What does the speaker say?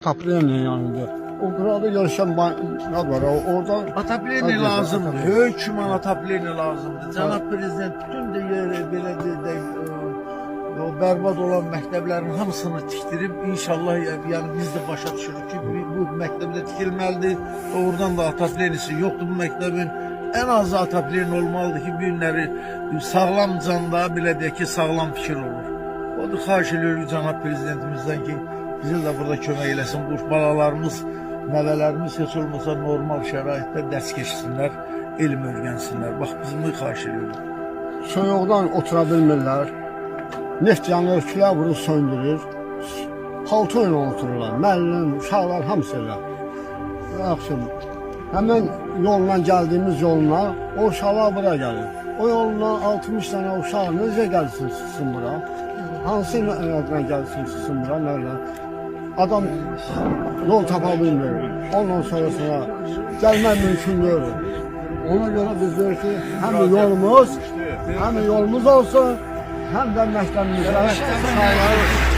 Taplenin yanında. O burada yaşayan ne var? Orada Atapleni lazımdır. Höküman atapleni lazımdır. Cənab Prezident bütün de yeri belediyede o bərbad olan məktəblərin hamısını tikdirib inşallah yani biz de başa düşürük ki bu məktəbdə tikilməlidir. Oradan da ataplenisi yoktur bu məktəbin. En az atapleni olmalıdır ki bu günləri sağlam canda belə deyək ki sağlam fikir olur. O da xahiş ediyoruz Cənab Prezidentimizden ki bize de burada kömək eləsin. Bu balalarımız, nəvələrimiz heç olmasa normal şəraitdə dərs keçsinlər, elm öyrənsinlər. Bax, biz bunu xahiş ediyoruz. soyuqdan otura bilmirlər. Neft yanır, külə vurur, söndürür. Palto ilə otururlar. Müəllim, uşaqlar hamısı elə. Yaxşı, həmin yolla gəldiyimiz yolla o uşaqlar bura gəlir. O yolla 60 dənə uşaq necə gəlsin sizin bura? Hansı ilə gəlsin sizin bura? Nələ? Adam yol tapa bilmir. Ondan sonrasına gəlmək mümkün deyil. Ona görə biz deyirik ki, həm yolumuz olsun, həm də məktəbimizə sağlayırıq.